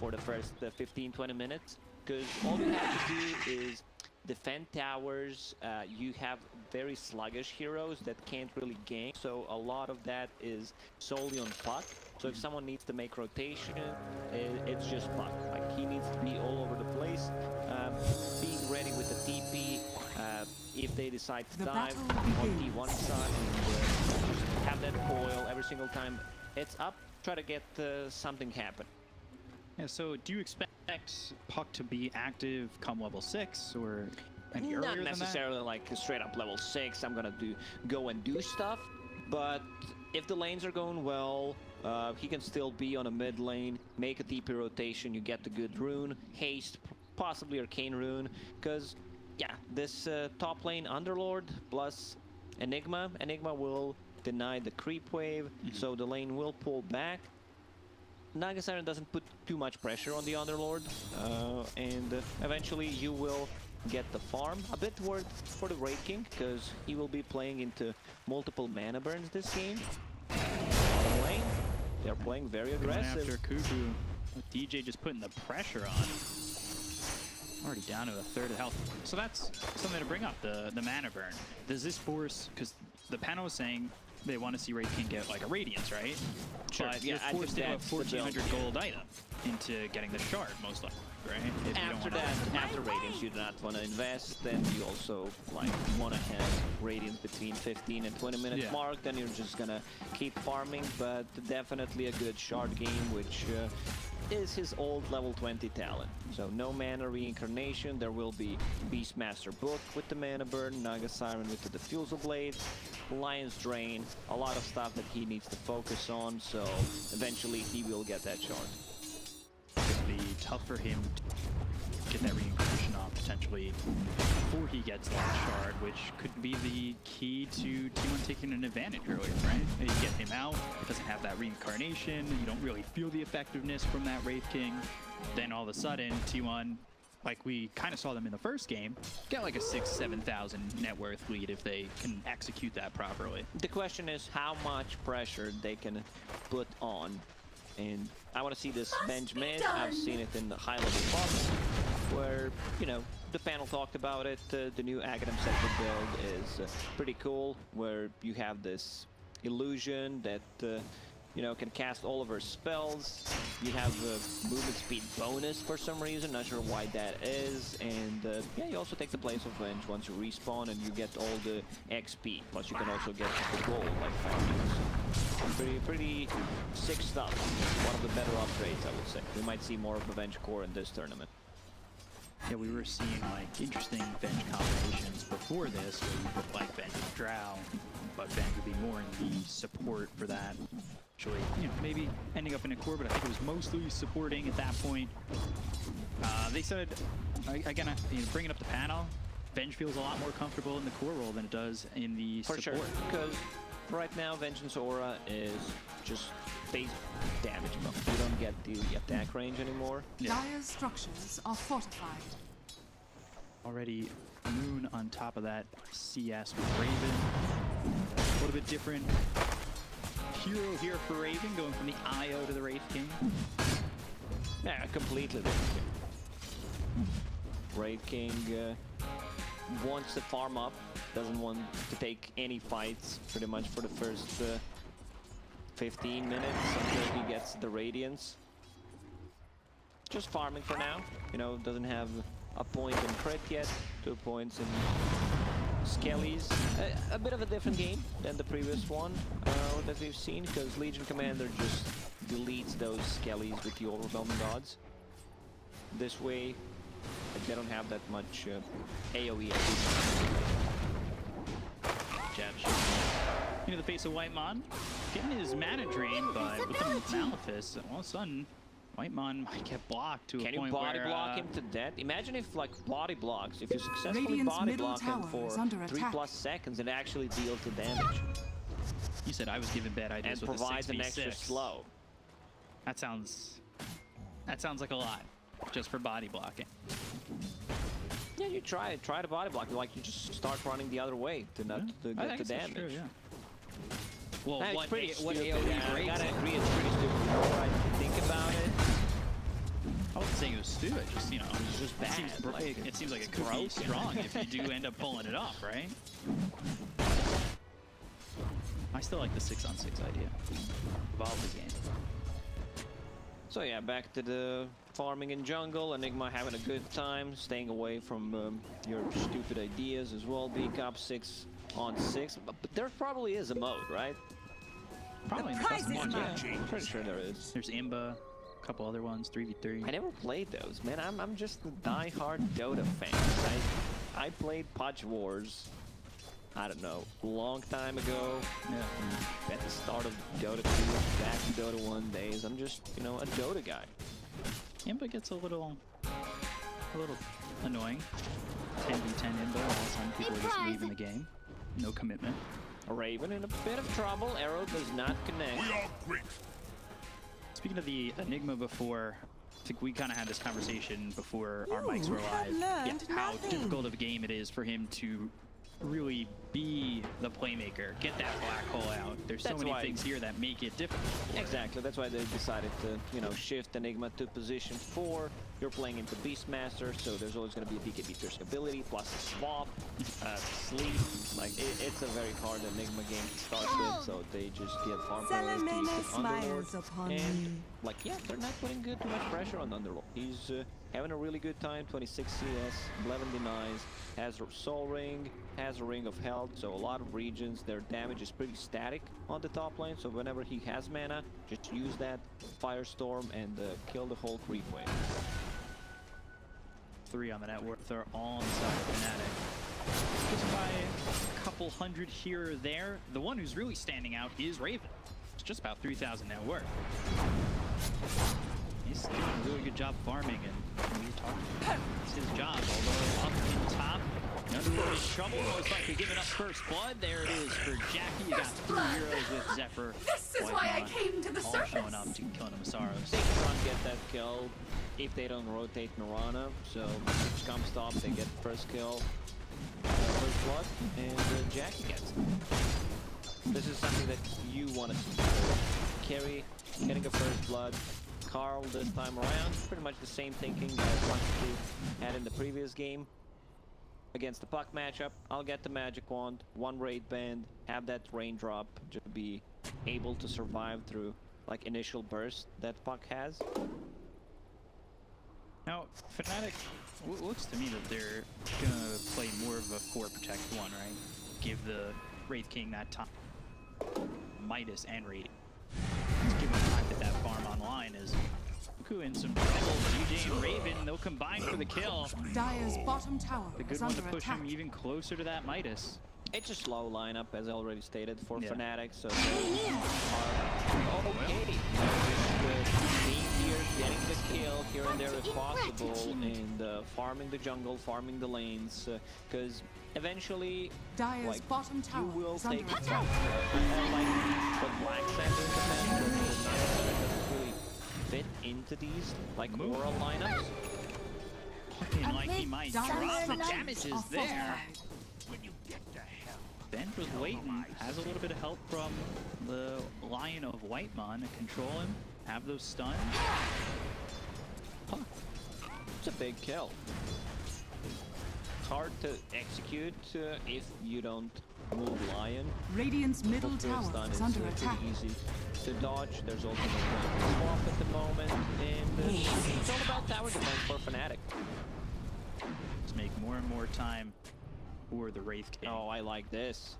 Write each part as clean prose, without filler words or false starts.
for the first 15-20 minutes, because all you have to do is defend towers. You have very sluggish heroes that can't really gank, so a lot of that is solely on Puck. So if someone needs to make rotation, it's just Puck. Like, he needs to be all over the place, being ready with the TP. If they decide to dive on T1 side, and just have that coil every single time it's up, try to get something happen. Yeah, so do you expect Puck to be active come level 6 or any earlier Not than necessarily that? like straight up level 6, I'm gonna go and do stuff, but if the lanes are going well, he can still be on a mid lane, make a TP rotation, you get the good rune, haste, possibly arcane rune, because yeah, this top lane Underlord plus Enigma will deny the creep wave, so the lane will pull back. Naga Siren doesn't put too much pressure on the Underlord, and eventually you will get the farm. A bit worried for the Wraith King, because he will be playing into multiple mana burns this game. Bottom lane, they're playing very aggressive. After Kuku, DJ just putting the pressure on him. Already down to a third of health. So that's something to bring up, the mana burn. Does this force, because the panel was saying they want to see Wraith King get like a Radiance, right? Sure, but yeah, you're forced to have a 1400 gold item into getting the shard, most likely, right? If after that, after Radiance, you do not want to invest, then you also like want to have Radiance between 15 and 20 minutes mark, then you're just gonna keep farming, but definitely a good shard game, which is his old level 20 talent. So no mana reincarnation, there will be Beastmaster book with the mana burn, Naga Siren with the Diffusal Blade, Lion's Drain, a lot of stuff that he needs to focus on, so eventually he will get that shard. It'll be tough for him to get that reincarnation off potentially before he gets that shard, which could be the key to T1 taking an advantage earlier, right? You get him out, it doesn't have that reincarnation, you don't really feel the effectiveness from that Wraith King, then all of a sudden T1, like we kind of saw them in the first game, get like a 6,000-7,000 net worth lead if they can execute that properly. The question is how much pressure they can put on, and I want to see this bench mid. I've seen it in the high level box, where, you know, the panel talked about it. The new Aghanim Xepher build is pretty cool, where you have this illusion that you know, can cast all of her spells. You have a movement speed bonus for some reason, not sure why that is. And yeah, you also take the place of Venge once you respawn, and you get all the XP. Plus you can also get the gold, like 5 minutes. Pretty sick stuff. One of the better upgrades, I would say. We might see more of the Venge core in this tournament. Yeah, we were seeing like interesting Venge combinations before this, where you put like Venge and Drow, but Venge would be more in the support for that. Actually, you know, maybe ending up in a core, but I think it was mostly supporting at that point. They said, again, you know, bringing up the panel, Venge feels a lot more comfortable in the core role than it does in the support. For sure, because right now Vengeance Aura is just base damage buff. You don't get the attack range anymore. Dire's structures are fortified. Already Moon on top of that CS with Raven. A little bit different hero here for Raven, going from the IO to the Wraith King. Yeah, completely different. Wraith King wants to farm up, doesn't want to take any fights pretty much for the first 15 minutes until he gets the Radiance. Just farming for now, you know, doesn't have a point in crit yet, 2 points in Skellies. A bit of a different game than the previous one that we've seen, because Legion Commander just deletes those Skellies with the overwhelming odds. This way, they don't have that much AoE at least. Jabz into the face of Whitemon, getting his mana drain, but with the Malefice, all of a sudden, Whitemon might get blocked to a point where... Can you body block him to death? Imagine if, like, body blocks, if you successfully Radiant's body block him tower for is under 3+ seconds, it actually deals the damage. You said I was given bad ideas and with provides the 6v6. an extra slow. That sounds like a lot, just for body blocking. Yeah, you try to body block. Like, you just start running the other way to not to get the damage. True, yeah. Well, Nah, what it's pretty what stupid. AoE Yeah, I breaks gotta it? agree, it's pretty stupid. The more I think about it, do it. Just, you know, It's just bad. It seems like it could be strong if you do end up pulling it off, right? I still like the 6-on-6 idea. Evolve the game. So yeah, back to the farming in jungle. Enigma having a good time, staying away from your stupid ideas as well. Being up 6-on-6, but there probably is a mode, right? Probably in the prize custom is ones, mine. yeah. I'm pretty sure there is. There's Imba, a couple other ones, 3v3. I never played those, man. I'm just a die-hard Dota fan. I played Pudge Wars, I don't know, a long time ago. Yeah. At the start of Dota 2, back to Dota 1 days. I'm just, you know, a Dota guy. Imba gets a little annoying. 10v10 Imba, all of a sudden people are just leaving the game. No commitment. Raven in a bit of trouble. Arrow does not connect. We are great. Speaking of the Enigma before, I think we kind of had this conversation before our mics were have live. learned How nothing. difficult of a game it is for him to really be the playmaker, get that black hole out. There's so That's many why- things here that make it difficult. Exactly, that's why they decided to, you know, shift Enigma to position 4. You're playing into Beastmaster, so there's always going to be a BKB piercing ability, plus swap, sleep. Like, it's a very hard Enigma game to start with, so they just give farm priority to Salamene smiles Underlord. upon And, me. like, yeah, they're not putting too much pressure on Underlord. He's having a really good time, 26 CS, 11 denies, has a soul ring, has a ring of health, so a lot of regions, their damage is pretty static on the top lane, so whenever he has mana, just use that Firestorm and kill the whole creep wave. 3 on the net worth are all on the side of Fnatic. Just by a couple hundred here or there. The one who's really standing out is Raven. It's just about 3,000 net worth. He's doing a really good job farming, and we're talking. It's his job, although up in top. Underlord is trouble, most likely giving up first blood. There it is for JaCky. You got 3 heroes with Xepher. This is why I Whitemon, came to the all surface. showing up to killing the Masaros. They can't get that kill if they don't rotate Mirana, so each come stop, they get first kill, first blood, and JaCky gets it. This is something that you want to see. Carry, getting a first blood. Karl this time around, pretty much the same thinking as what he had in the previous game. Against the Puck matchup, I'll get the magic wand, 1 raid band, have that raindrop, just be able to survive through like initial burst that Puck has. Now, Fnatic, looks to me that they're gonna play more of a 4 protect 1, right? Give the Wraith King that time. Midas and Radiant. Just give them time to that farm online is Kuku in some trouble. DJ and Raven, they'll combine for the kill. Dire's bottom tower The good is one under to push attack. him even closer to that Midas. It's a slow lineup, as I already stated, for Yeah. Fnatic, so they are okay. They're just being here, getting the kill here and there if possible, and farming the jungle, farming the lanes, because eventually, Dire's like, bottom you tower will is take under it. attack. Unlike what Black Sand in the past, doesn't really fit into these, like, Move. oral lineups. Looking like he might Dire's drop the structures damages are there. fortified. When you get to hell. Ben was waiting, has a little bit of help from the Lion of Whitemon to control him, have those stuns. Huh. It's a big kill. It's hard to execute if you don't move Lion. Radiant's middle Full tower stun is under attack. pretty easy to dodge. There's also no swap at the moment, and it's all about tower defense for Fnatic. Let's make more and more time for the Wraith King. Oh, I like this.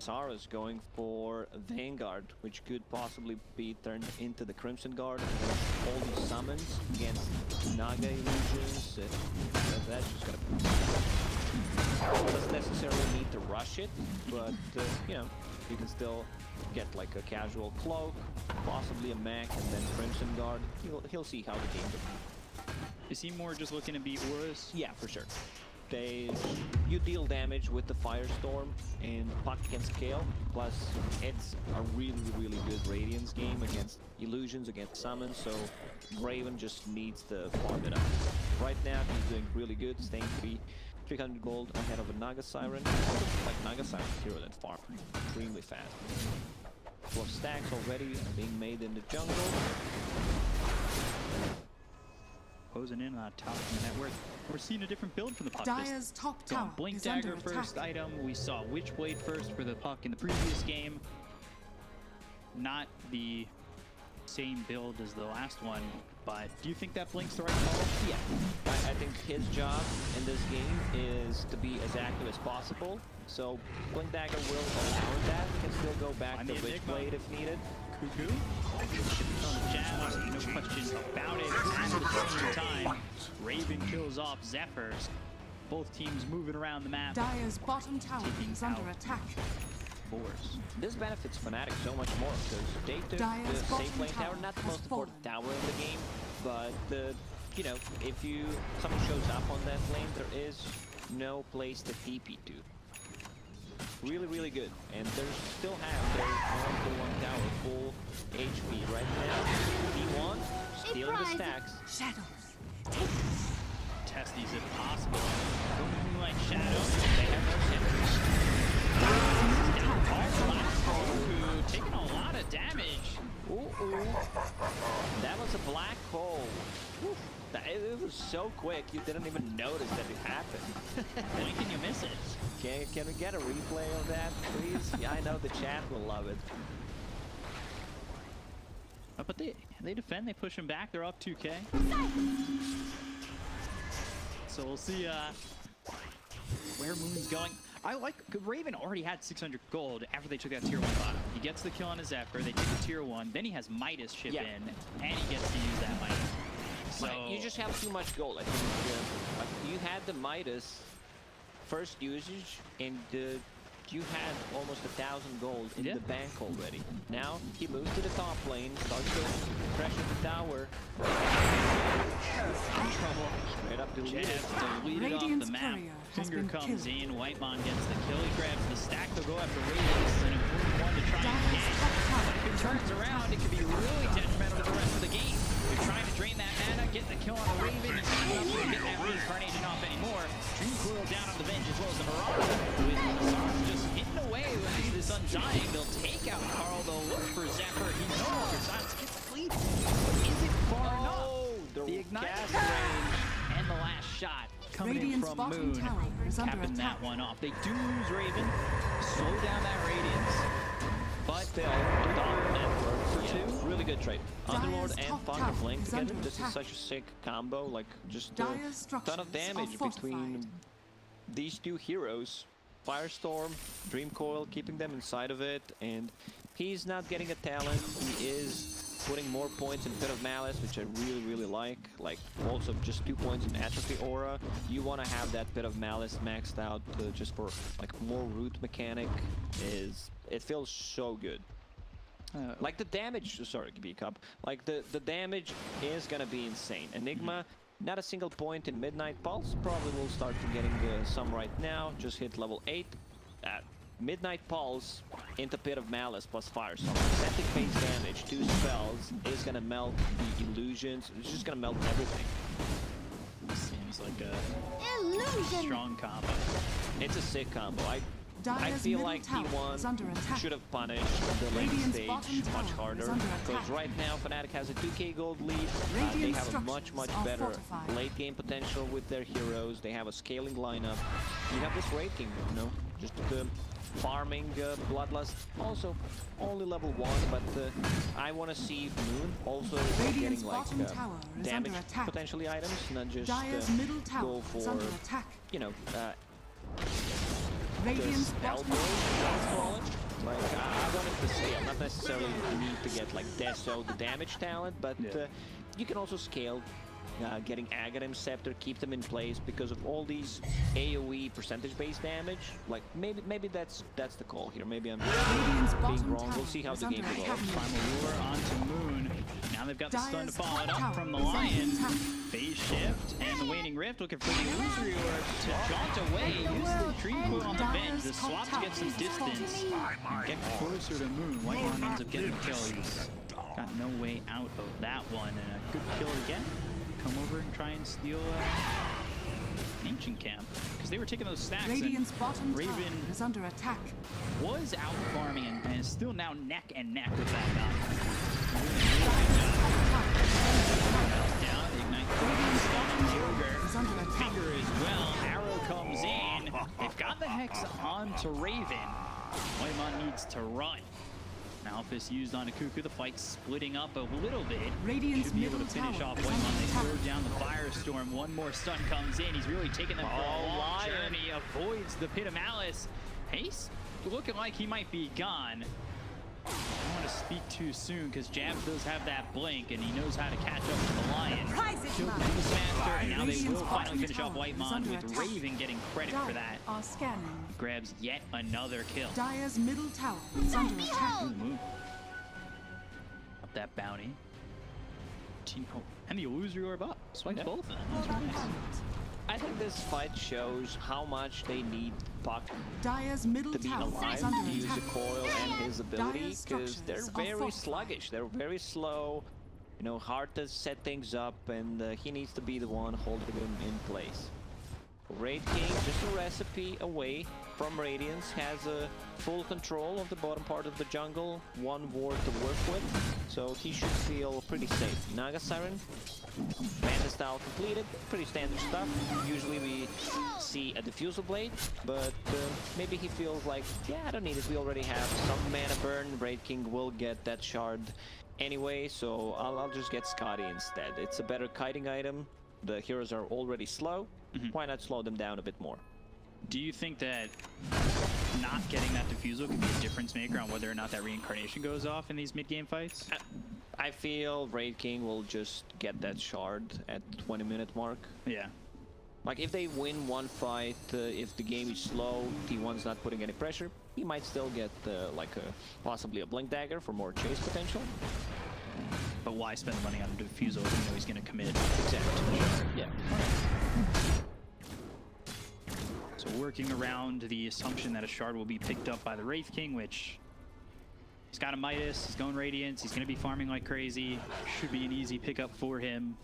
Masaros going for Vanguard, which could possibly be turned into the Crimson Guard against all these summons, against Naga illusions. That's just gonna... Doesn't necessarily need to rush it, but, you know, you can still get like a casual cloak, possibly a mech, and then Crimson Guard. He'll see how the game goes. Is he more just looking to beat auras? Yeah, for sure. You deal damage with the Firestorm, and Puck can scale. Plus, it's a really, really good Radiance game against illusions, against summons, so Raven just needs to farm it up. Right now, he's doing really good, staying 300 gold ahead of a Naga Siren. Like Naga Siren hero that farm extremely fast. Couple of stacks already being made in the jungle. closing in on top of the network. We're seeing a different build from the puck. Dire's top Going tower Blink is under Dagger first attack. item. We saw Witchblade first for the puck in the previous game. Not the same build as the last one, but do you think that Blink's the right call? Yeah, I think his job in this game is to be as active as possible. So Blink Dagger will allow that. He can still go back Find to the Enigma. Witchblade if needed. Kuku. Jabz, no question about it. At the same time, Raven kills off Xepher. Both teams moving around the map. Dire's bottom tower Taking is under out attack. Force. This benefits Fnatic so much more because they took Dire's the bottom safe lane tower, tower not the has most important fallen. tower in the game, but you know, if someone shows up on that lane, there is no place to TP to. Really, really good, and they still have their 1-1 tower full HP right now. P1 stealing the stacks. Shadows. Testies if possible. Going like Shadow. They have no sentries. Kuku taking a lot of damage. Ooh. That was a black hole. Whew. It was so quick, you didn't even notice that it happened. When can you miss it? Can we get a replay of that, please? Yeah, I know the chat will love it. But they defend, they push him back, they're up 2K. So we'll see where Moon's going. I like, Raven already had 600 gold after they took that tier 1 bottom. He gets the kill on his Xepher, they take the tier 1, then he has Midas ship in, and he gets to use that Midas. So You just have too much gold. I think you had the Midas first usage, and you had almost 1,000 gold in the bank already. Now he moves to the top lane, starts to pressure the tower. trouble. Straight up deleted. Deleted off Radiant's the map. courier has Finger been comes killed. in. Whitemon gets the kill. He grabs the stack. They'll go after Raven. This is an important one to try and Dire's get. top tower If it is turns under around, attack. it could be really detrimental to the rest of the game. They're trying to drain that mana, getting the kill on the Raven. He's not able to get that reincarnation off anymore. Dream Coil down on the Venge as well as the Mirana. With Masaros just hidden away with this Undying. They'll take out Karl. They'll look for Xepher. He no longer decides to get the fleet. But is it far enough? The ignite range and the last shot coming Radiant's in from bottom Moon, tower is under capping attack. that one off. They do lose Raven, slow down that Radiance, but Still, Dota network for two. Really good trade. Underlord Dire's and top Thunder tower playing is together. under This is attack. such a sick combo. Like just a Dire's ton of structures damage are between fortified. these two heroes. Firestorm, Dream Coil, keeping them inside of it, and he's not getting a talent. He is putting more points in Pit of Malice, which I really, really like. Like, also just 2 points in Atrophy Aura. You want to have that Pit of Malice maxed out just for like more root mechanic. It feels so good. Like the damage, sorry, B-Cup. Like the damage is gonna be insane. Enigma, not a single point in Midnight Pulse. Probably will start to getting some right now. Just hit level 8. Midnight Pulse into Pit of Malice plus Firestorm. Percentage base damage, 2 spells, is gonna melt the illusions. It's just gonna melt everything. Seems like a strong combo. It's a sick combo. I Dire's feel middle like tower is under T1 attack. should have punished the late Radiant's stage bottom much tower is harder. under Because attack. right now Fnatic has a 2k gold lead. They Radiant have a much structures are better fortified. late game potential with their heroes. They have a scaling lineup. You have this Wraith King, you know, just farming Bloodlust. Also only level 1, but I want to see Moon also Radiant's getting like bottom tower is damage under attack. potentially items, not just Dire's middle go tower is for, under attack. you know, Radiant's elbow, bottom like I wanted to scale, not necessarily need to get like Deso the damage talent, but you can also scale getting Aghanim Scepter, keep them in place because of all these AoE percentage-based damage. Like maybe that's the call here. Maybe I'm Radiant's being bottom wrong. We'll tower see how is the game under evolves. attack. Primal Lure onto Moon. Now they've got the stun to Dire's follow it top up from the tower is under Lion. attack. Phase shift and the Waning Rift looking for the illusory orb to jaunt away. Use the Dream Coil on the Venge. The swap to get some distance and get closer to Moon. Whitemon ends up getting the kill. He's got no way out of that one. And a good kill again. Come over and try and steal Ancient Camp because they were taking those stacks. Radiant's And bottom tower Raven is under attack. was out farming and is still now neck and neck with that guy. Down, the ignite. Hex onto Raven. Whitemon needs to run. Malphus used onto Kuku. The fight's splitting up a little bit. Radiant's Should be able to middle finish tower off is Whitemon. under They attack. throw down the Firestorm. One more stun comes in. He's really taking them for a long Lion. journey. Avoids the Pit of Malice. He's looking like he might be gone. I don't want to speak too soon because Jabz does have that blink and he knows how to catch up to the Lion. Prizes Killed mine. Beastmaster, and now they Radiant's will finally bottom finish off tower is Whitemon under with attack. Raven getting credit for that. Are scanning. Grabs yet another kill. Dire's middle tower is under attack. Good move. Up that bounty. Oh, and the illusory orb up. Swipes both of them. That's really nice. I think this fight shows how much they need Puck Dire's middle to be tower alive, is to under use attack. the coil and his ability, Dire's because they're structures are very fortified. sluggish. They're very slow, you know, hard to set things up, and he needs to be the one holding them in place. Wraith King, just a recipe away from Radiance, has full control of the bottom part of the jungle, one ward to work with, so he should feel pretty safe. Naga Siren, Bandit style completed, pretty standard stuff. Usually we see a Diffusal Blade, but maybe he feels like, yeah, I don't need it, we already have some mana burn. Wraith King will get that shard anyway, so I'll just get Scotty instead. It's a better kiting item. The heroes are already slow. Why not slow them down a bit more? Do you think that not getting that diffusal could be a difference maker on whether or not that reincarnation goes off in these mid-game fights? I feel Wraith King will just get that shard at the 20-minute mark. Yeah. Like, if they win one fight, if the game is slow, T1's not putting any pressure, he might still get possibly a Blink Dagger for more chase potential. But why spend money on a diffusal if you know he's going to commit? Exactly. Yeah. So working around the assumption that a shard will be picked up by the Wraith King, which he's got a Midas, he's going Radiance, he's going to be farming like crazy. Should be an easy pickup for him.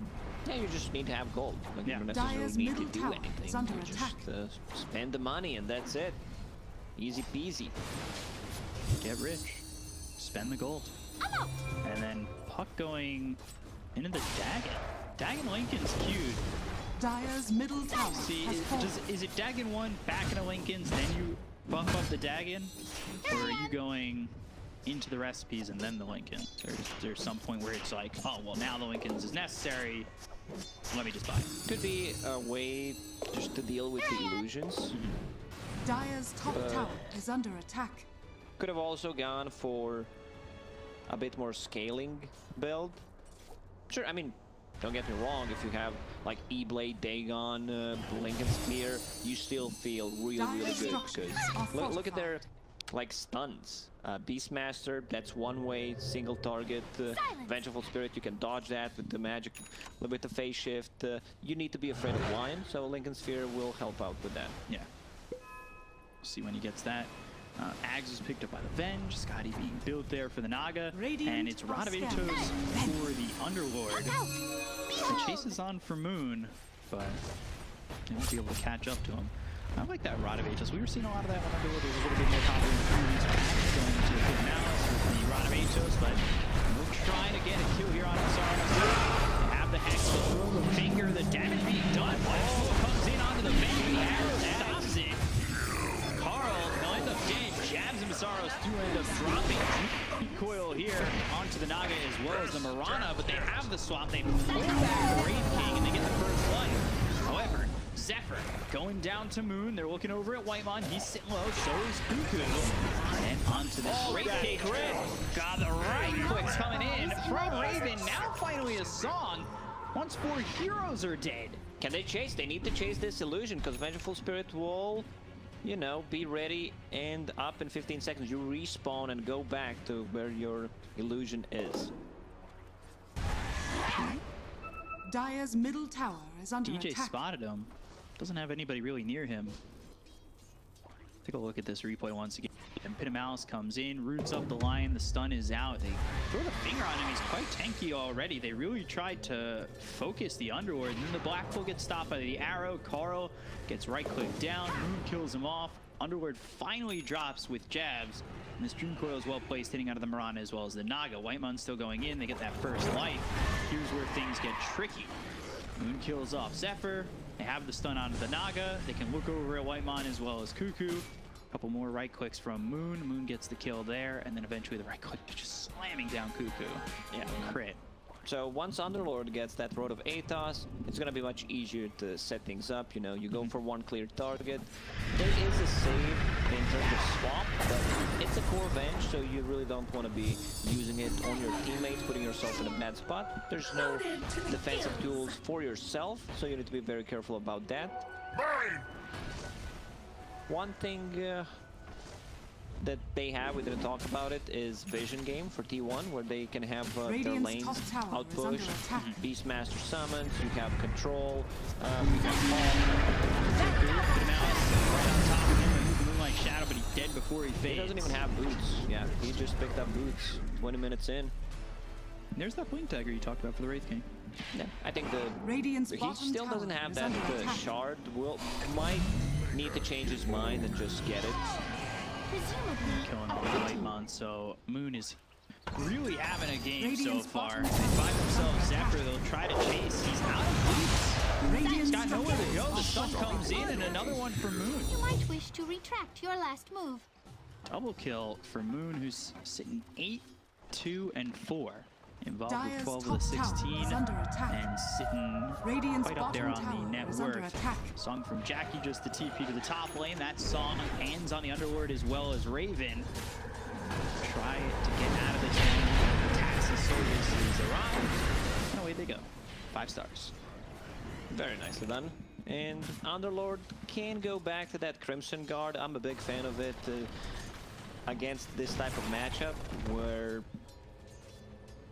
Yeah, you just need to have gold. Like, Yeah. you don't necessarily Dire's need to middle do tower anything. is under You attack. just spend the money and that's it. Easy peasy. Get rich. Spend the gold. And then Puck going into the Dagon. Dagon Lincoln's cute. Dire's middle tower See, has fallen. is it Dagon 1 back into Lincoln's, then you buff up the Dagon? Or are you going into the recipes and then the Lincoln? Or is there some point where it's like, oh, well, now the Lincoln's is necessary, let me just buy it? Could be a way just to deal with the illusions. Dire's top tower is under attack. Could have also gone for a bit more scaling build. Sure, I mean, don't get me wrong, if you have like E-Blade, Dagon, Lincoln Spear, you still feel really good because look at their like stuns. Beastmaster, that's one way, single target. Vengeful Spirit, you can dodge that with the magic, with the phase shift. You need to be afraid of Lion, so Lincoln Sphere will help out with that. Yeah. See when he gets that. Ags is picked up by the Venge, Scotty being built there for the Naga, and it's Radovatos for the Underlord. The chase is on for Moon, but they won't be able to catch up to him. I like that Radovatos. We were seeing a lot of that when Underlord was a little bit more popular in the previous match, going into the Pit Malice with the Radovatos, but we're trying to get a kill here on Masaros. They have the Hex, the throw the finger, the damage being done. Whitemon comes in onto the Venge, the arrow stops it. Karl, they'll end up dead. Jabz and Masaros do end up dropping. Coil here onto the Naga as well as the Mirana, but they have the swap. They pull back the Wraith King and they get the first life. However, Xepher going down to Moon. They're looking over at Whitemon. He's sitting low. So is Kuku. And onto the Wraith King. Got the right clicks coming in from Raven. Now finally a song. Once 4 heroes are dead. Can they chase? They need to chase this illusion because Vengeful Spirit will, you know, be ready and up in 15 seconds. You respawn and go back to where your illusion is. Dire's middle tower is under DJ attack. spotted him. Doesn't have anybody really near him. Take a look at this replay once again. And Pit of Malice comes in, roots up the Lion, the stun is out. They throw the finger on him, he's quite tanky already. They really tried to focus the Underlord, and then the Blackpool gets stopped by the arrow. Karl gets right-click down, Moon kills him off. Underlord finally drops with Jabz, and this Dream Coil is well placed, hitting out of the Mirana as well as the Naga. Whitemon's still going in, they get that first life. Here's where things get tricky. Moon kills off Xepher. They have the stun onto the Naga. They can look over at Whitemon as well as Kuku. A couple more right clicks from Moon. Moon gets the kill there, and then eventually the right click just slamming down Kuku. Yeah, crit. So once Underlord gets that Road of Aethos, it's going to be much easier to set things up. You know, you go for one clear target. There is a save in terms of swap, but it's a core bench, so you really don't want to be using it on your teammates, putting yourself in a bad spot. There's no defensive tools for yourself, so you need to be very careful about that. One thing that they have, we didn't talk about it, is Vision game for T1, where they can have their lanes outpushed, Beastmaster summons, you have control, you have Right on top of him, remove the Moonlight Shadow, but he's dead before he fades. He doesn't even have boots. Yeah, he just picked up boots 20 minutes in. There's that blink dagger you talked about for the Wraith King. Yeah, I think Radiant's he bottom still tower doesn't have is that under attack. shard. Might need to change his mind and just get it. Killing Whitemon, so Moon is really having a game Radiant's so far. bottom They tower find is themselves under Xepher, they'll try to chase. He's out of boots. He's Radiant's got nowhere to go. The structures stun are comes in and another one for Moon. You might wish to retract your last move. Double kill for Moon, who's sitting 8, 2, and 4. Involved with Dire's 12 top of the tower 16 is under attack. and sitting Radiant's quite up there bottom on the tower net is under worth. attack. Song from JaCkky, just the TP to the top lane. That song hands on the Underlord as well as Raven. Try to get out of the team. Attacks as services arrive. And away they go. 5 stars. Very nicely done. And Underlord can go back to that Crimson Guard. I'm a big fan of it against this type of matchup where,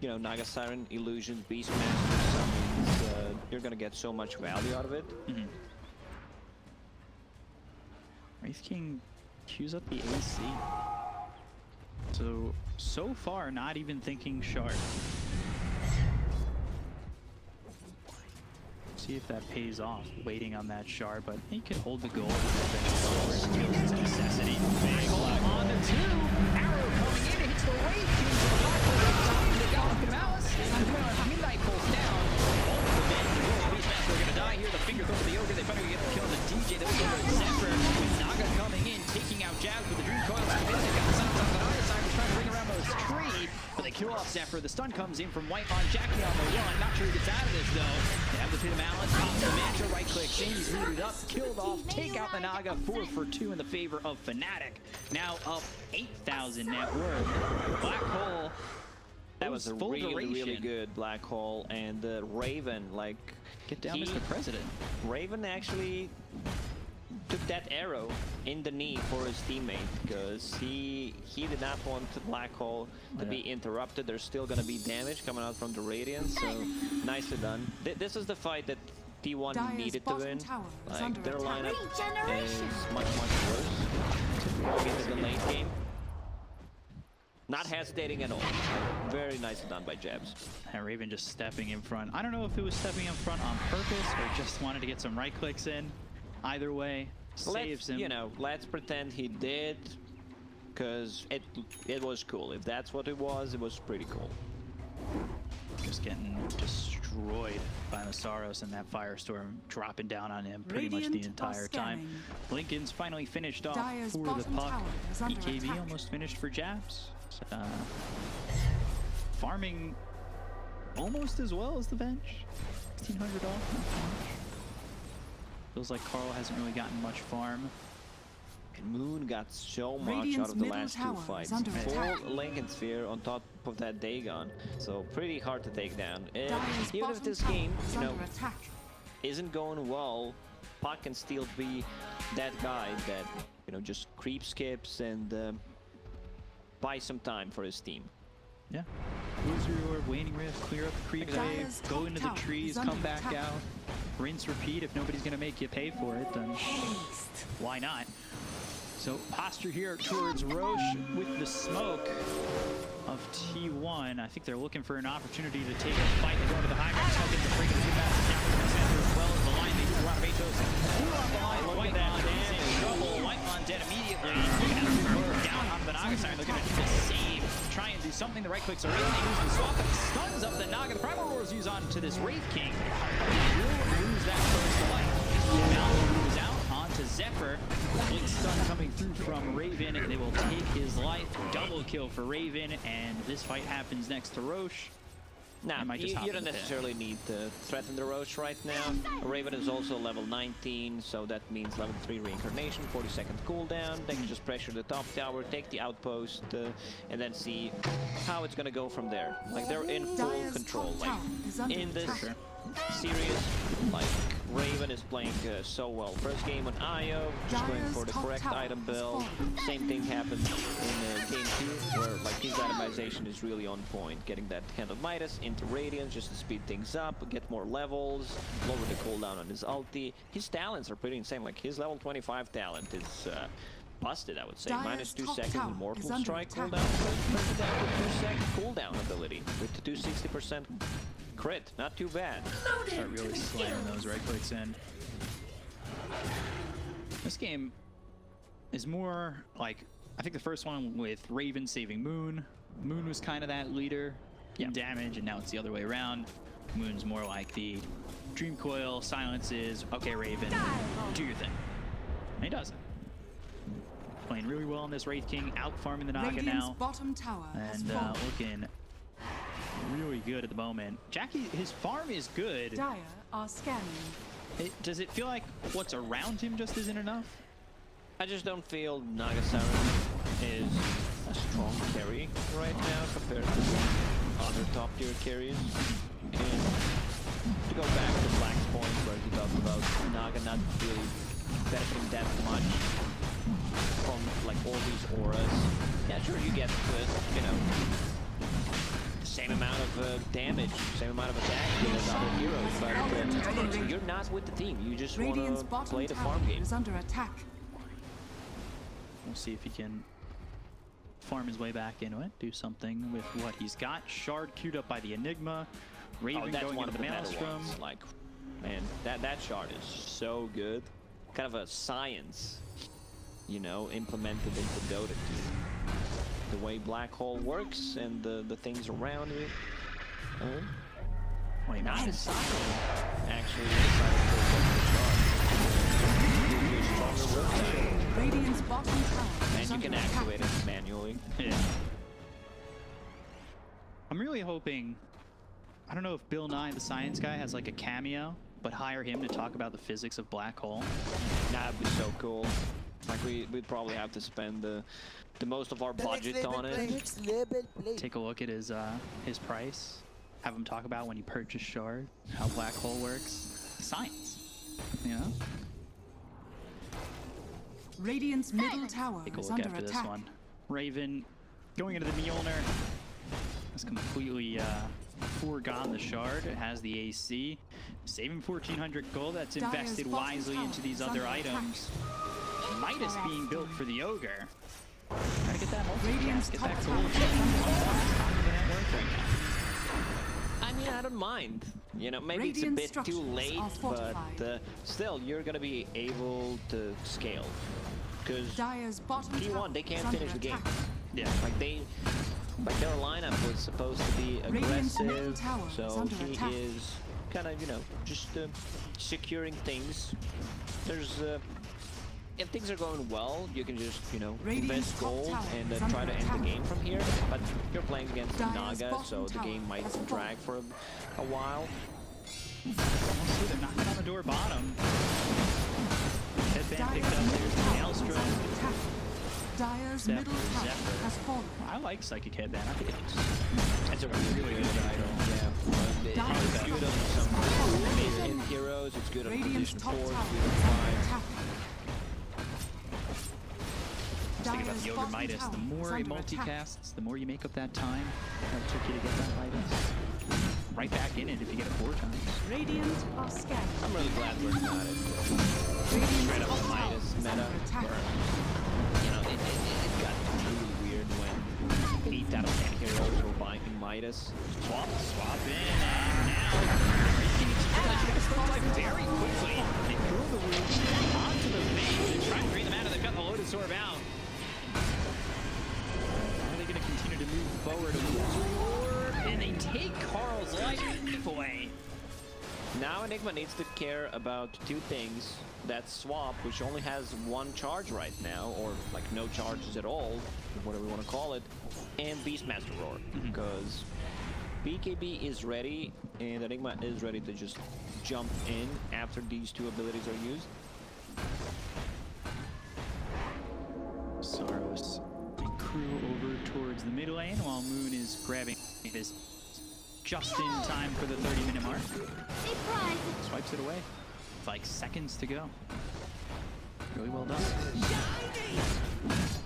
you know, Naga, Siren, Illusion, Beastmaster summons, you're gonna get so much value out of it. Wraith King queues up the AC. So far, not even thinking shard. See if that pays off, waiting on that shard, but he can hold the goal. It's a necessity. Vengeful on the 2. Arrow coming in, it hits the Wraith King. The Galloping Malice. Midnight pulls down. All of the Beastmaster are going to die here. The finger throws the Ogre. They finally get the kill on the DJ. They will go to Xepher. With Naga coming in, taking out Jabz with the Dream Coil. They got the sounds on the Naga side. They're trying to bring around those tree, but they kill off Xepher. The stun comes in from Whitemon. JaCkky on the run. Not sure he gets out of this though. They have the Pit of Malice. Pops the Mantra. Right click. He's rooted up. Killed off. Take out the Naga. 4 for 2 in the favor of Fnatic. Now up 8,000 net worth. Black Hole. That was a full really duration. good Black Hole. And Raven, like, Get down, Mr. President. Raven actually took that arrow in the knee for his teammate because he did not want the Black Hole to be interrupted. There's still going to be damage coming out from the Radiance, so nicely done. This is the fight that T1 Dire's needed to bottom win. tower is Like, under their attack. lineup is much worse going into the late game. Not hesitating at all. Very nicely done by Jabz. And Raven just stepping in front. I don't know if it was stepping in front on purpose or just wanted to get some right clicks in. Either way, saves him. You know, let's pretend he did, because it was cool. If that's what it was pretty cool. Just getting destroyed by Masaros and that Firestorm dropping down on him pretty much the Radiant entire are time. scanning. Lincoln's finally finished off Dire's for the bottom puck. tower is under EKB attack. almost finished for Jabz. Farming almost as well as the bench. 1,600 off. Feels like Karl hasn't really gotten much farm. And Moon got so much Radiant's out of the middle last 2 tower is fights. under Full attack. Lincoln Sphere on top of that Dagon. So pretty hard to take down. And Dire's even if bottom this tower game, is you know, under attack. isn't going well, Puck can still be that guy that, you know, just creep skips and buy some time for his team. Yeah. Lose your orb, waning rift, clear up the creep wave, Dire's go top into the tower trees, is under come back attack. out, rinse, repeat. If nobody's gonna make you pay for it, then why not? So posture here towards Roche with the smoke of T1. I think they're looking for an opportunity to take a fight. They go to the high ground, smoke into bring the massive down center as well as the line. They use a lot of Atos. Who on the line? Whitemon is in trouble. Whitemon dead immediately. Down on the Naga side. They're gonna do the same. Try and do something. The right clicks are in. They use the swap and stuns up the Naga. The Primal Roars use on to this Wraith King. Will lose that first life. moves out onto Xepher. Big stun coming through from Raven. They will take his life. Double kill for Raven, and this fight happens next to Roche. Nah, might just hop you don't in the pit. necessarily need to threaten the Roche right now. Raven is also level 19, so that means level 3 reincarnation, 40-second cooldown. They can just pressure the top tower, take the outpost, and then see how it's gonna go from there. Like, they're in full Dire's control. top Like, tower is under in this attack. series, like, Raven is playing so well. First game on IO, just going Dire's for the top correct tower item has build. fallen. Same thing happened in game 2, where like his itemization is really on point. Getting that Hand of Midas into Radiance just to speed things up, get more levels, lower the cooldown on his ulti. His talents are pretty insane. Like his level 25 talent is busted, I would say. Dire's Minus 2 top seconds tower Immortal is under Strike attack. cooldown. Turns it down to 2-second cooldown ability with the 260% crit. Not too bad. Start really slamming those right clicks in. This game is more like, I think the first one with Raven saving Moon. Moon was kind of that leader in damage, and now it's the other way around. Moon's more like the Dream Coil, silences, okay Raven, do your thing. And he does it. Playing really well on this Wraith King, out farming the Naga Radiant's now. bottom tower has And fallen. looking really good at the moment. JaCkky, his farm is good. Dire are scanning. Does it feel like what's around him just isn't enough? I just don't feel Naga Siren is a strong carry right now compared to the other top tier carries. And to go back to Black's point where he talked about Naga not really benefiting that much from like all these auras. Yeah, sure you get you know, the same amount of damage, same amount of attack as other heroes, but you're not with the team. You just want Radiant's to bottom play the tower farm game. is under attack. We'll see if he can farm his way back into it, do something with what he's got. Shard queued up by the Enigma. Raven Oh, that's going one into of the the better Maelstrom. ones. Like, man, that shard is so good. Kind of a science, you know, implemented into Dota 2. The way Black Hole works and the things around it. Wait, Not man. a actually decided to give you a stronger whip time. Radiant's bottom tower And is you under can attack. activate it manually. Yeah. I'm really hoping, I don't know if Bill Nye the Science Guy has like a cameo, but hire him to talk about the physics of Black Hole. That'd be so cool. Like we'd probably have to spend the most of our budget on it. Take a look at his price. Have him talk about when he purchased Shard, how Black Hole works. Science, you know? Radiant's middle tower Take a is look under after this attack. one. Raven going into the Mjolnir. Has completely foregone the Shard. It has the AC. Saving 1,400 gold. That's Dire's invested bottom wisely tower into these is other under attack. items. Midas being built for the Ogre. Gotta get that Radiant's multicast. Get top back to tower little is under attack. top of the network right now. I mean, I don't mind. You know, maybe Radiant it's a bit too structures late, are but fortified. still, you're gonna be able to scale. Because Dire's bottom tower T1, they is can't under finish the game. attack. Yeah. Like their lineup was supposed to be Radiant's middle aggressive, tower is so under he attack. is kind of, you know, just securing things. There's if things are going well, you can just, you know, Radiant's invest top gold tower and is try under to end attack. the game from here. But you're playing against Dire's Naga, bottom so the tower game might has fallen. drag for a while. We'll see, they're knocking on the door bottom. Headband picked up, Dire's there's the middle tower is Maelstrom. under attack. Dire's Xepher, middle tower Xepher. has fallen. I like Psychic Headband. I think It's a really good idol. Yeah, Dire's it's good on some mid heroes. It's good on Radiant's position top 4. tower It's good is on under 5. attack. thinking about Dire's the Ogre bottom Midas. tower The is more it under attack. multicasts, the more you make up that time that it took you to get that Midas. Right back in it if you get it 4 times. Radiant are scanning. I'm really glad we're not at Radiant's straight up top tower Midas is meta. under attack. Where, you know, it got really weird when 8 out of 10 heroes were buying Midas. Swap in, and now Breaking life very quickly. They throw the roots onto the base and try to drain them out, and they've got the Lotus Orb out. Are they going to continue to move forward? Orb, and they take Karl's life away. Now Enigma needs to care about two things. That swap, which only has one charge right now, or like no charges at all, whatever we want to call it, and Beastmaster Roar. Because BKB is ready, and Enigma is ready to just jump in after these two abilities are used. Masaros and crew over towards the mid lane while Moon is grabbing his just in time for the 30-minute mark. Surprise! Swipes it away. With like seconds to go. Really well done.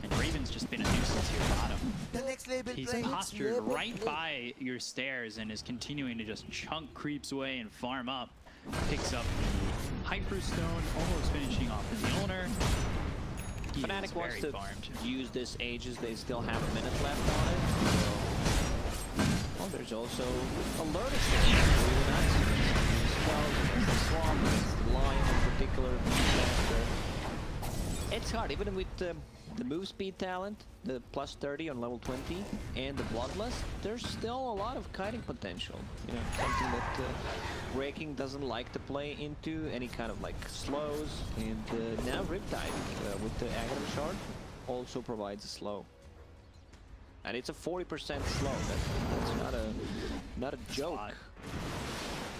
And Raven's just been a nuisance here bottom. He's postured right by your stairs and is continuing to just chunk creeps away and farm up. Picks up the Hyperstone, almost finishing off the owner. Fnatic wants to use this Aegis. They still have a minute left on it. So. Oh, there's also a Lurtis there. Really nice. Against the Swamp, against the Lion in particular. It's hard, even with the move speed talent, the plus 30 on level 20, and the Bloodlust, there's still a lot of kiting potential. You know, something that Breaking doesn't like to play into, any kind of like slows, and now Riptide with the Aghanim Shard also provides a slow. And it's a 40% slow. That's not a joke.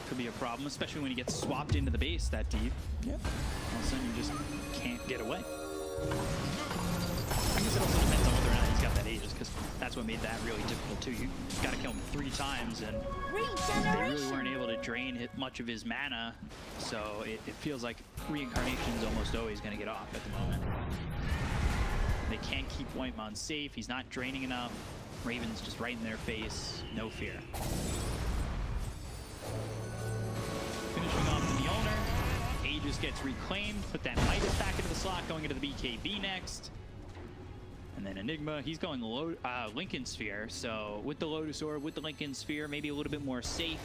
Could be a problem, especially when he gets swapped into the base that deep. Yeah. All of a sudden you just can't get away. I guess it also depends on whether or not he's got that Aegis, because that's what made that really difficult too. You got to kill him 3 times, and they really weren't able to drain much of his mana, so it feels like Reincarnation's almost always going to get off at the moment. They can't keep Whitemon safe. He's not draining enough. Raven's just right in their face. No fear. Finishing off the owner. Aegis gets reclaimed. Put that Midas back into the slot, going into the BKB next. And then Enigma, he's going Lincoln Sphere. So with the Lotus Orb, with the Lincoln Sphere, maybe a little bit more safe,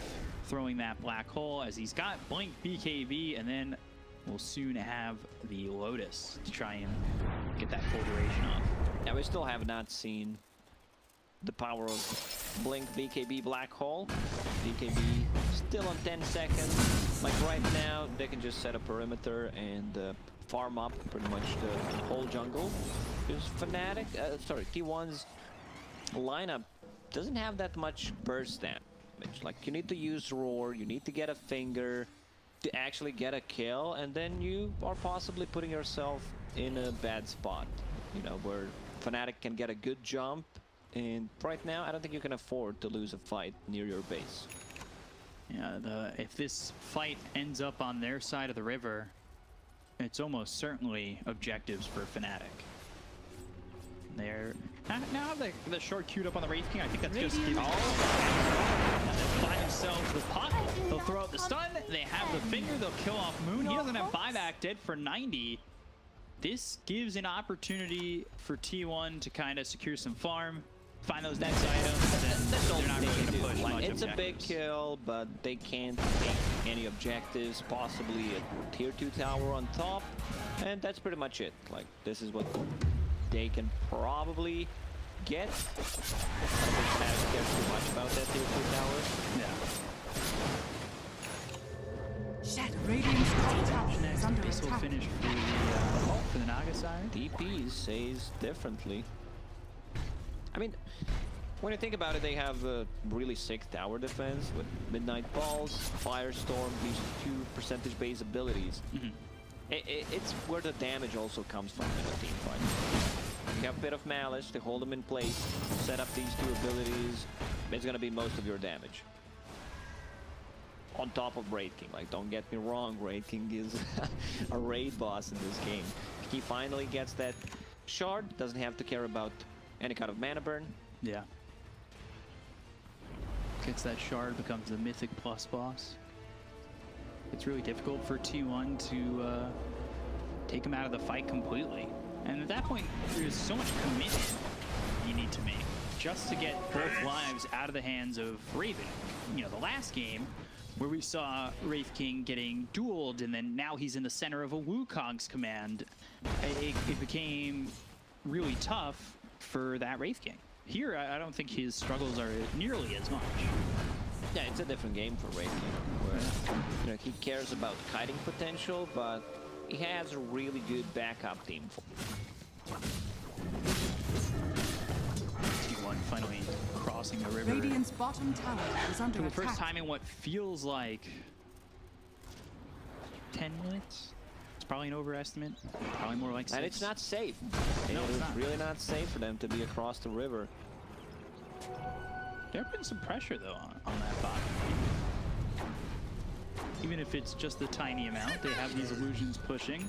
throwing that black hole as he's got Blink BKB, and then we'll soon have the Lotus to try and get that full duration off. Yeah, we still have not seen the power of Blink BKB Black Hole. BKB still on 10 seconds. Like right now, they can just set a perimeter and farm up pretty much the whole jungle. Because Fnatic, T1's lineup doesn't have that much burst damage. Like, you need to use Roar, you need to get a finger to actually get a kill, and then you are possibly putting yourself in a bad spot, you know, where Fnatic can get a good jump, and right now I don't think you can afford to lose a fight near your base. Yeah, if this fight ends up on their side of the river, it's almost certainly objectives for Fnatic. They're now the short queued up on the Wraith King. I think that's just giving they'll find themselves the puck. They'll throw out the stun. They have the finger. They'll kill off Moon. He doesn't have buyback. Dead for 90. This gives an opportunity for T1 to kind of secure some farm, find those next items, and they're not really going to push much It's objectives. a big kill, but they can't take any objectives, possibly a tier 2 tower on top, and that's pretty much it. Like, this is what they can probably get. I don't think Fnatic cares too much about that tier 2 tower. Yeah. Shadow Radiant's top tower is under This will attack. finish for the Naga side. DP says differently. I mean, when you think about it, they have a really sick tower defense with Midnight Balls, Firestorm, these 2 percentage-based abilities. It's where the damage also comes from in a team fight. You have a bit of Malice to hold them in place, set up these 2 abilities, it's going to be most of your damage. On top of Wraith King. Like, don't get me wrong, Wraith King is a raid boss in this game. He finally gets that shard, doesn't have to care about any kind of mana burn. Yeah. Gets that shard, becomes the Mythic Plus boss. It's really difficult for T1 to take him out of the fight completely. And at that point, there's so much commitment you need to make just to get both lives out of the hands of Raven. You know, the last game where we saw Wraith King getting dueled, and then now he's in the center of a Wukong's command, it became really tough for that Wraith King. Here, I don't think his struggles are nearly as much. Yeah, it's a different game for Wraith King, where you know he cares about kiting potential, but he has a really good backup team. T1 finally crossing the river. Radiant's bottom tower is under For the attack. first time in what feels like 10 minutes. It's probably an overestimate. Probably more like 6. And it's not safe. No, it's not. really not safe for them to be across the river. They're putting some pressure though on that bot. Even if it's just a tiny amount, they have these illusions pushing.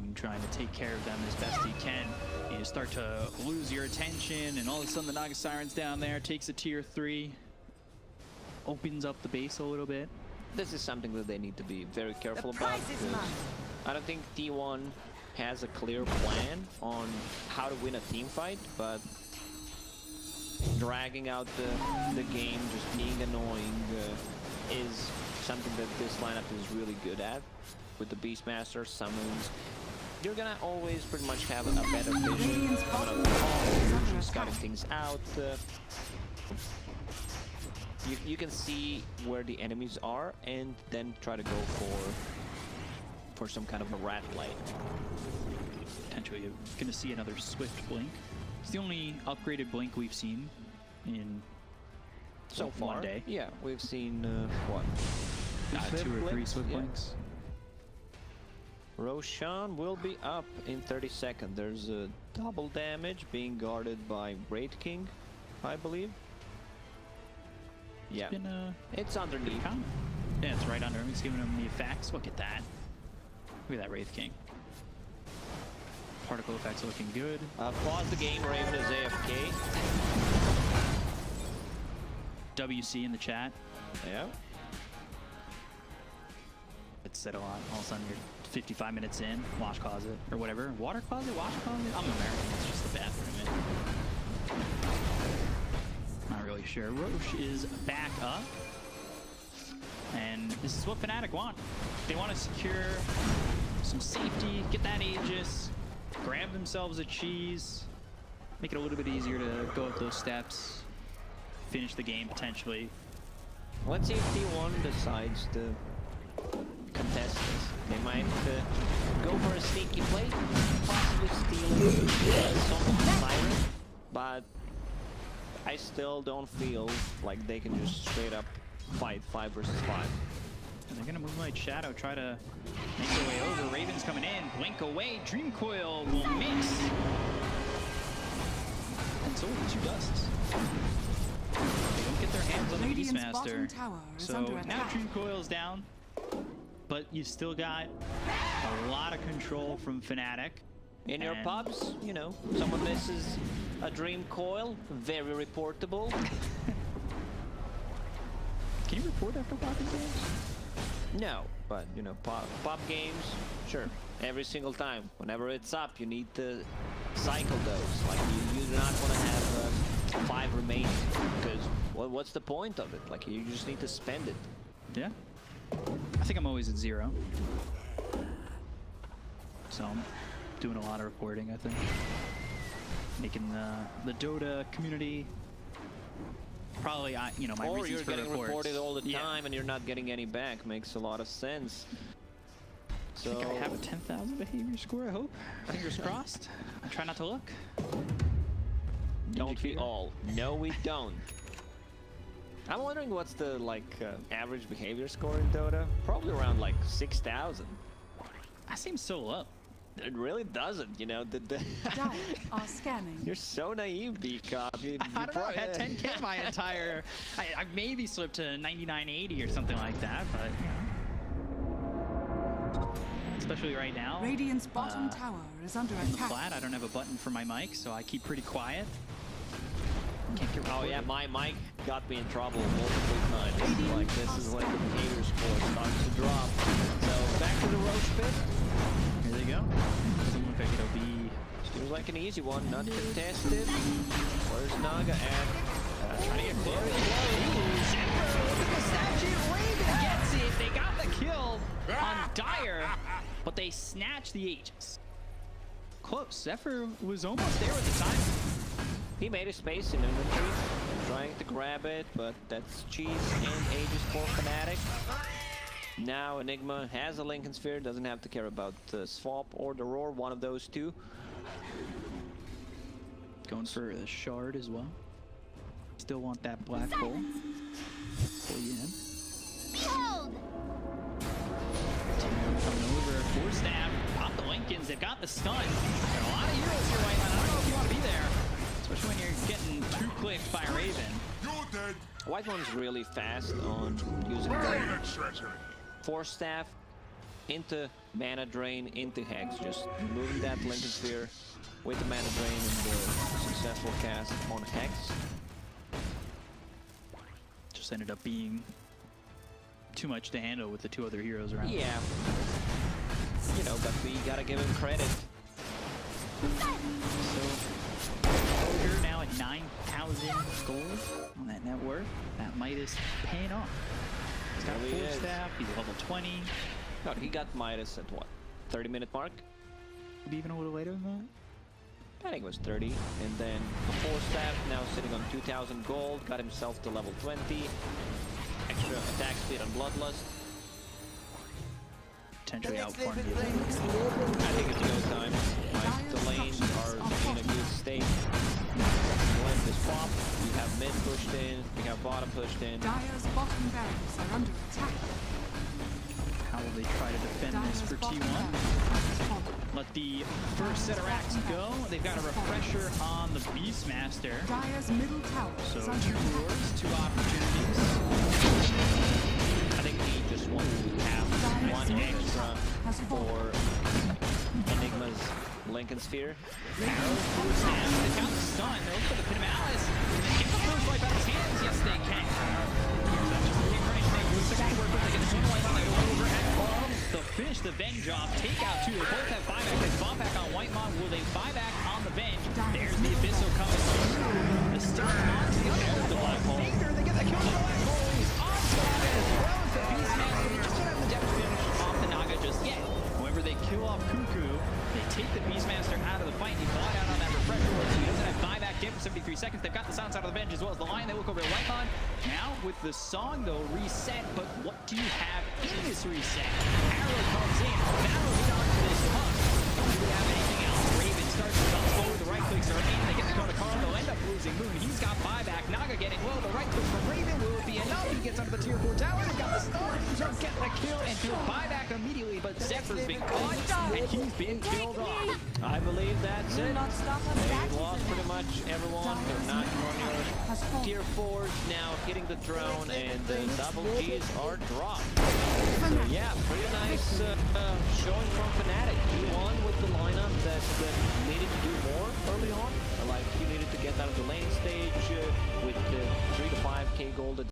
And trying to take care of them as best he can. You start to lose your attention, and all of a sudden the Naga Siren's down there, takes a tier 3, opens up the base a little bit. This is something that they need to be very careful about. I don't think T1 has a clear plan on how to win a team fight, but dragging out the game, just being annoying, is something that this lineup is really good at. With the Beastmaster, summons, you're gonna always pretty much have a better vision on a call, scouting things out. You can see where the enemies are and then try to go for some kind of a rat play. Potentially you're going to see another Swift Blink. It's the only upgraded Blink we've seen in So far, one day. Yeah, we've seen what? 2 or 3 Swift Yeah. Blinks. Roshan will be up in 30 seconds. There's a double damage being guarded by Wraith King, I believe. Yeah, it's underneath. Yeah, it's right under him. He's giving him the effects. Look at that. Look at that Wraith King. Particle effects looking good. Pause the game, Raven is AFK. WC in the chat. Yeah. It's said a lot. All of a sudden you're 55 minutes in, wash closet, or whatever. Water closet, wash closet? I'm American, it's just the bathroom. Not really sure. Roche is back up. And this is what Fnatic want. They want to secure some safety, get that Aegis, grab themselves a cheese, make it a little bit easier to go up those steps, finish the game potentially. Let's see if T1 decides to contest this. They might go for a sneaky play, possibly stealing some of the Siren, but I still don't feel like they can just straight up fight 5 versus 5. And they're gonna Moonlight Shadow, try to make their way over. Raven's coming in, blink away, Dream Coil will miss. And so will the 2 dusts. They don't get their hands on the Beastmaster. So now Dream Coil's down, but you still got a lot of control from Fnatic. In your pubs, you know, someone misses a Dream Coil, very reportable. Can you report after popping games? No, but you know, pop games, sure. Every single time, whenever it's up, you need to cycle those. Like you do not want to have 5 remaining, because what's the point of it? Like you just need to spend it. Yeah. I think I'm always at 0. So I'm doing a lot of reporting, I think. Making the Dota community probably, you know, my or reasons you're for getting reports. reported all the time and you're not getting any back. Makes a lot of sense. So I think I have a 10,000 behavior score, I hope. Fingers crossed. I try not to look. don't we all? No, we don't. I'm wondering what's the average behavior score in Dota? Probably around like 6,000. That seems so low. It really doesn't, you know. Dire are scanning. You're so naive, B-Cop. I don't know, I had 10k my entire... I maybe slipped to 9980 or something like that, but, you know. Especially right now. Radiant's bottom tower is under In the attack. flat, I don't have a button for my mic, so I keep pretty quiet. Can't get Oh yeah, recorded. my mic got me in trouble multiple times. Like this is when the behavior score starts to drop. So back to the Roche pit. Here they go. Doesn't look like it'll be... Seems like an easy one, not contested. Where's Naga at? Trying to get close. Xepher, look at the statue. Raven gets it. They got the kill on Dire, but they snatched the Aegis. Close. Xepher was almost there at the time. He made a space in inventory, trying to grab it, but that's cheese and ages for Fnatic. Now Enigma has a Lincoln Sphere, doesn't have to care about the swap or the roar, one of those two. Going for a shard as well. Still want that black hole. Pull you in. Behold! Coming over, four stab, pop the Lincolns, they've got the stun. There are a lot of heroes here, Whitemon. I don't know if you want to be there, especially when you're getting two-clicked by Raven. You're dead. Whitemon's really fast on using the Force Staff into Mana Drain, into Hex, just moving that Lincoln Sphere with the Mana Drain and the successful cast on Hex. Just ended up being too much to handle with the two other heroes around. Yeah. You know, but we gotta give him credit. So, Ogre now at 9,000 gold on that net worth. That Midas paying off. He's got Really full is. staff, he's level 20. No, he got Midas at what? 30-minute mark? Maybe even a little later than that. I think it was 30. And then the 4-staff now sitting on 2,000 gold, got himself to level 20. Extra attack speed on Bloodlust. Potentially outfarmed you. I think it's go time. Like, the lanes are in a good state. When this pop, you have mid pushed in, you have bottom pushed in. Dire's bottom barracks are under attack. How will they try to defend this Dire's for bottom T1? barracks has fallen. Let the first set of racks go. They've got a refresher on the Beastmaster. Dire's middle tower So is under two attack. roars, two opportunities. I think he just wants to have one extra for Enigma's Lincoln Sphere. Arrow, full stab. They've got the stun. They're looking for the pin of Alice. Get the first wipe out of his hands. Yes, they can. Here's that just reincarnation. They use the second work, but they get the single wipe on. They go over at Karl. They'll finish the Venge job. Take out two. They both have buyback. They bomb back on Whitemon. Will they buy back on the Venge? There's the Abyssal coming through. The stun onto the other. The black hole. Finger. They get the kill on the black hole. He's on target as well as the Beastmaster. They just don't have the depth finish off the Naga just yet. However, they kill off Kuku. They take the Beastmaster out of the fight. He bought out on that refresher, so he doesn't have buyback dip for 73 seconds. They've got the silence out of the bench as well as the Lion. They look over at Whitemon. Now, with the song, they'll reset, but what do you have in this reset? Arrow comes in. Battle hit onto this pump. Do we have anything else? Raven starts to come forward. The right clicks are in. They get the call to Karl. They'll end up losing Moon. He's got buyback. Naga getting low. The right click from Raven. Will it be enough? He gets under the tier 4 tower. They got the stun. Don't get the kill and do buyback immediately, but Xepher's been caught and he's been killed off. I believe that's it. Not stop us. They lost pretty much everyone. They're not on your tier 4s now, hitting the throne, and the double Gs are dropped. So yeah, pretty nice showing from Fnatic. He won with the lineup that needed to do more early on. Like, he needed to get out of the lane stage with the 3 to 5k gold